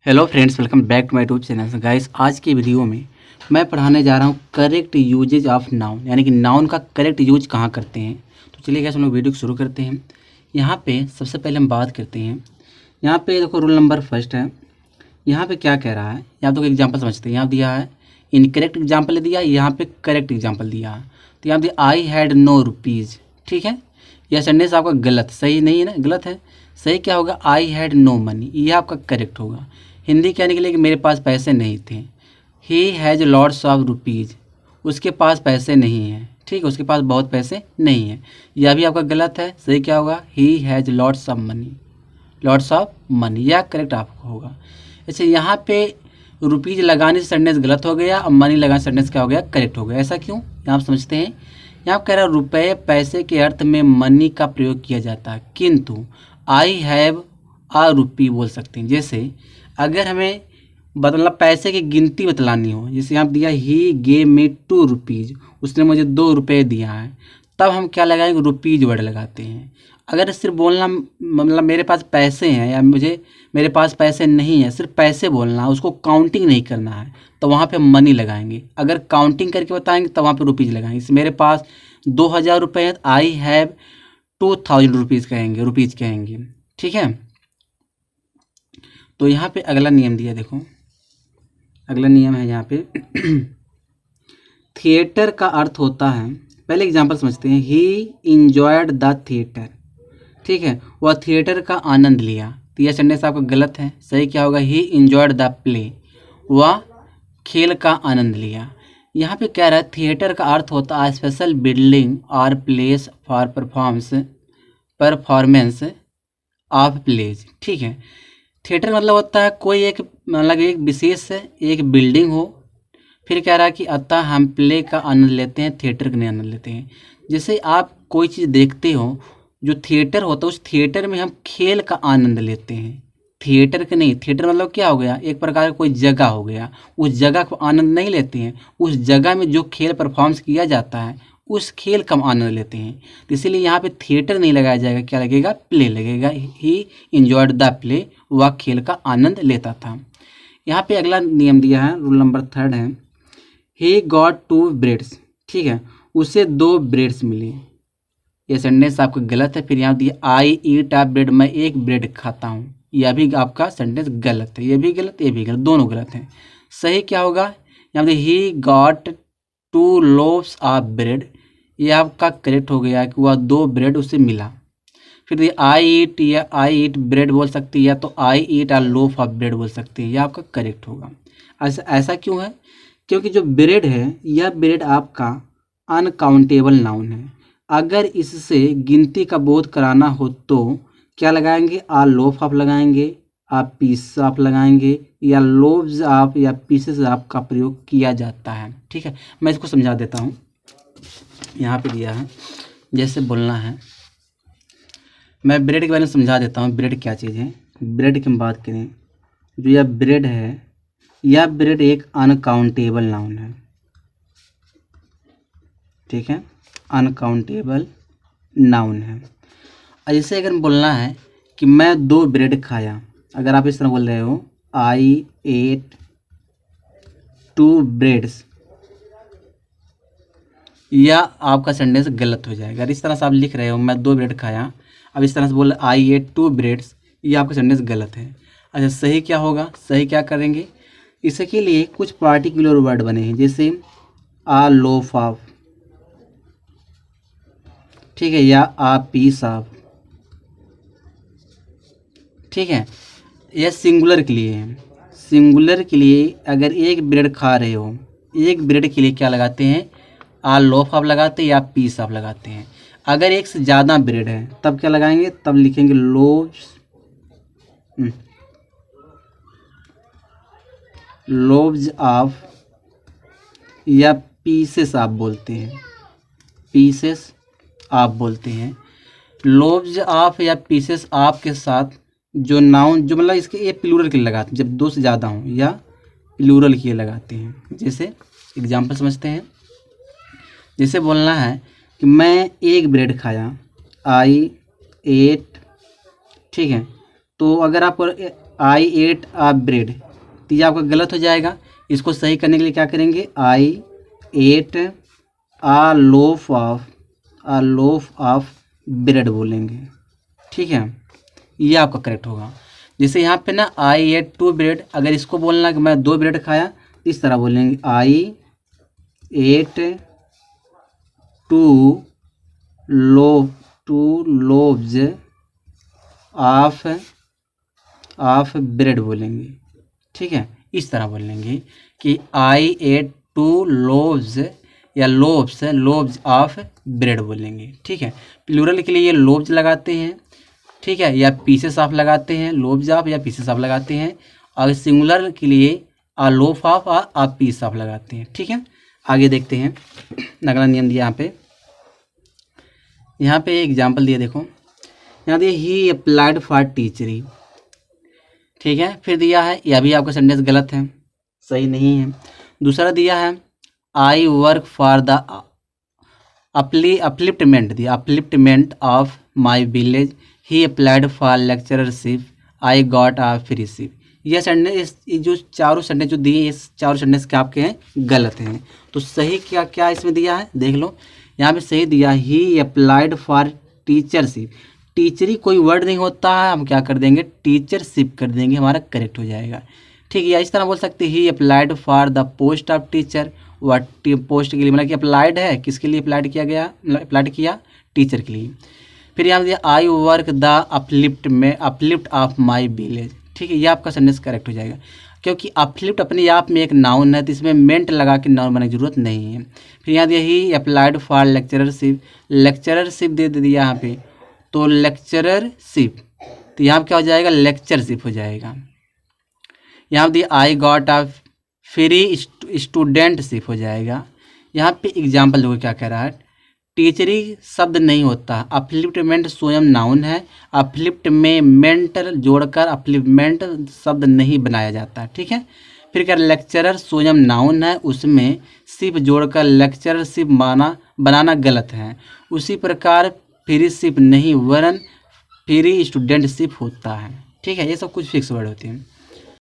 Hello friends, welcome back to my YouTube channel. Guys, आज की video में मैं पढ़ाने जा रहा हूँ करेक्ट यूजेज ऑफ नाउन, यानी कि नाउन का करेक्ट यूज कहाँ करते हैं। तो चलिए गाइस, हम लोग वीडियो को शुरू करते हैं। यहाँ पे सबसे पहले हम बात करते हैं। यहाँ पे देखो, रूल नंबर फर्स्ट है। यहाँ पे क्या कह रहा है, यहाँ तो एग्जाम्पल समझते हैं। यहाँ दिया है इनकरेक्ट एग्जाम्पल दिया, यहाँ पे करेक्ट एग्जाम्पल दिया है। तो यहाँ दिया आई हैड नो रुपीज़। ठीक है, यह सेंटेंस आपका गलत, सही नहीं है ना, गलत है। सही क्या होगा, आई हैड नो मनी, यह आपका करेक्ट होगा। हिंदी कहने के लिए कि मेरे पास पैसे नहीं थे। He has lots of rupees, उसके पास पैसे नहीं हैं। ठीक है, उसके पास बहुत पैसे नहीं हैं, यह भी आपका गलत है। सही क्या होगा, he has lots of money, lots of money, यह करेक्ट आपको होगा। अच्छा, यहाँ पे रुपीज़ लगाने से सेंटेंस गलत हो गया और मनी लगाने से सेंटेंस क्या हो गया, करेक्ट हो गया। ऐसा क्यों, यहाँ आप समझते हैं। यहाँ कह रहा है रुपये पैसे के अर्थ में मनी का प्रयोग किया जाता है, किंतु आई हैव आ रुपी बोल सकते हैं। जैसे अगर हमें मतलब पैसे की गिनती बतलानी हो, जैसे यहाँ दिया ही गेव मी 2 रुपीज़, उसने मुझे 2 रुपये दिया है, तब हम क्या लगाएंगे, रुपीज़ वर्ड लगाते हैं। अगर सिर्फ बोलना मतलब मेरे पास पैसे हैं या मेरे पास पैसे नहीं है, सिर्फ पैसे बोलना है, उसको काउंटिंग नहीं करना है, तो वहाँ पे मनी लगाएंगे। अगर काउंटिंग करके बताएंगे तो वहाँ पे रुपीज़ लगाएंगे। जैसे मेरे पास 2000 रुपये है, आई हैव 2000 रुपीज़ कहेंगे, रुपीज़ कहेंगे। ठीक है, तो यहाँ पे अगला नियम दिया, देखो अगला नियम है यहाँ पे थिएटर का अर्थ होता है, पहले एग्जांपल समझते हैं। ही इंजॉयड द थिएटर। ठीक है, वह थिएटर का आनंद लिया, तो यह सेंटेंस आपका गलत है। सही क्या होगा, ही इंजॉयड द प्ले, वह खेल का आनंद लिया। यहाँ पे कह रहा है थिएटर का अर्थ होता है special building or place for performance of plays. ठीक है, थिएटर मतलब होता है कोई एक मतलब एक विशेष एक बिल्डिंग हो। फिर कह रहा है कि अतः हम प्ले का आनंद लेते हैं, थिएटर का नहीं आनंद लेते हैं। जैसे आप कोई चीज़ देखते हो, जो थिएटर होता है उस थिएटर में हम खेल का आनंद लेते हैं, थिएटर के नहीं। थिएटर मतलब क्या हो गया, एक प्रकार का कोई जगह हो गया, उस जगह को आनंद नहीं लेते हैं, उस जगह में जो खेल परफॉर्मेंस किया जाता है उस खेल का हम आनंद लेते हैं। तो इसीलिए यहाँ पे थिएटर नहीं लगाया जाएगा, क्या लगेगा, प्ले लगेगा। ही इंजॉयड द प्ले, वह खेल का आनंद लेता था। यहाँ पे अगला नियम दिया है, रूल नंबर थर्ड है। He got 2 breads. ठीक है, उसे 2 ब्रेड्स मिले, ये सेंटेंस आपका गलत है। फिर यहाँ दिया आई ईट अ ब्रेड, मैं एक ब्रेड खाता हूँ, यह भी आपका सेंटेंस गलत है। ये भी गलत, ये भी गलत, दोनों गलत हैं। सही क्या होगा, यहाँ पे he got 2 loaves of bread, ये आपका करेक्ट हो गया कि वह 2 ब्रेड उसे मिला। फिर आई ईट, या आई ईट ब्रेड बोल सकती है, या तो आई ईट अ लोफ ऑफ ब्रेड बोल सकती है, यह आपका करेक्ट होगा। ऐसा क्यों है, क्योंकि जो ब्रेड है यह ब्रेड आपका अनकाउंटेबल नाउन है। अगर इससे गिनती का बोध कराना हो तो क्या लगाएंगे, आ लोफ ऑफ लगाएंगे, आप पीस ऑफ लगाएंगे, या लोव्स ऑफ या पीसेस ऑफ का प्रयोग किया जाता है। ठीक है, मैं इसको समझा देता हूँ। यहाँ पे दिया है, जैसे बोलना है, मैं ब्रेड के बारे में समझा देता हूँ। ब्रेड क्या चीज़ है, ब्रेड की हम बात करें, जो यह ब्रेड है, यह ब्रेड एक अनकाउंटेबल नाउन है। ठीक है, अनकाउंटेबल नाउन है। और जैसे अगर बोलना है कि मैं 2 ब्रेड खाया, अगर आप इस तरह बोल रहे हो आई एट 2 ब्रेड्स, या आपका सेंटेंस गलत हो जाएगा। अगर इस तरह से आप लिख रहे हो मैं 2 ब्रेड खाया, अब इस तरह से बोल आई एट 2 ब्रेड्स, ये आपका सेंटेंस गलत है। अच्छा, सही क्या होगा, सही क्या करेंगे, इसके लिए कुछ पार्टिकुलर वर्ड बने हैं, जैसे आ लोफ ऑफ, ठीक है, या आ पीस ऑफ। ठीक है, यह सिंगुलर के लिए है। सिंगुलर के लिए अगर एक ब्रेड खा रहे हो, एक ब्रेड के लिए क्या लगाते हैं, आ लोफ ऑफ लगाते हैं या पीस ऑफ लगाते हैं। अगर एक से ज़्यादा ब्रेड है तब क्या लगाएंगे, तब लिखेंगे लोव्स ऑफ या पीसेस आप बोलते हैं, पीसेस आप बोलते हैं। लोव्स ऑफ या पीसेस ऑफ के साथ जो नाउन, जो मतलब इसके ये प्लूरल के लिए लगाते हैं, जब 2 से ज़्यादा हों, या प्लूरल के लिए लगाते हैं। जैसे एग्जांपल समझते हैं, जैसे बोलना है कि मैं एक ब्रेड खाया, आई एट। ठीक है, तो अगर आप आई एट अ ब्रेड, तो ये आपका गलत हो जाएगा। इसको सही करने के लिए क्या करेंगे, I ate a loaf of bread बोलेंगे, ठीक है, ये आपका करेक्ट होगा। जैसे यहाँ पे ना आई एट टू ब्रेड, अगर इसको बोलना कि मैं 2 ब्रेड खाया, इस तरह बोलेंगे I ate two loaves of bread बोलेंगे, ठीक है, इस तरह बोलेंगे कि आई एट 2 लोव्स या लोव्स ऑफ ब्रेड बोलेंगे, ठीक है। प्लूरल के लिए ये लोव्स लगाते हैं, ठीक है, या पीसेस ऑफ लगाते हैं, लोव्स ऑफ या पीसेस ऑफ लगाते हैं, और सिंगुलर के लिए a loaf of a piece of लगाते हैं, ठीक है। आगे देखते हैं, अगला नियम दिया यहाँ पे एग्जाम्पल दिया, देखो यहाँ दिया ही अप्लाइड फॉर टीचरी, ठीक है। फिर दिया है, यह भी आपका सेंटेंस गलत है, सही नहीं है। दूसरा दिया है I work for the upliftment of my village, he applied for lectureship, I got a free ship. यह सेंटेंस, जो चारों सेंटेंस जो दिए, इस चारों सेंटेंस क्या आपके हैं, गलत हैं। तो सही क्या क्या इसमें दिया है, देख लो। यहाँ पे सही दिया ही अप्लाइड फॉर टीचरशिप, टीचरी कोई वर्ड नहीं होता है, हम क्या कर देंगे, टीचरशिप कर देंगे, हमारा करेक्ट हो जाएगा, ठीक है। या इस तरह बोल सकते हैं ही applied for the post of teacher, वह पोस्ट के लिए मतलब कि अप्लाइड है, किसके लिए अप्लाइड किया गया, अप्लाइड किया, टीचर के लिए। फिर यहाँ दिया I work the uplift of my village, ठीक है, ये आपका सेंटेंस करेक्ट हो जाएगा, क्योंकि अपलिफ्ट अपने आप में एक नाउन है, तो इसमें मेंट लगा के नाउन बनाने की जरूरत नहीं है। फिर यहाँ दिया ही अप्लाइड फॉर लेक्चररशिप दे दिया यहाँ पे, तो लेक्चररशिप, तो यहाँ क्या हो जाएगा, लेक्चरशिप हो जाएगा। यहाँ दिया I got a free studentship हो जाएगा। यहाँ पे एग्जाम्पल देखो क्या कह रहा है, टीचरी शब्द नहीं होता, अपलिफ्टमेंट स्वयं नाउन है, अपलिफ्ट में मेंट जोड़कर अपलिफ्टमेंट शब्द नहीं बनाया जाता, ठीक है। फिर क्या, लेक्चरर स्वयं नाउन है, उसमें शिप जोड़कर लेक्चरशिप बनाना गलत है। उसी प्रकार फ्री शिप नहीं वरन फ्री स्टूडेंटशिप होता है, ठीक है। ये सब कुछ फिक्स वर्ड होते हैं।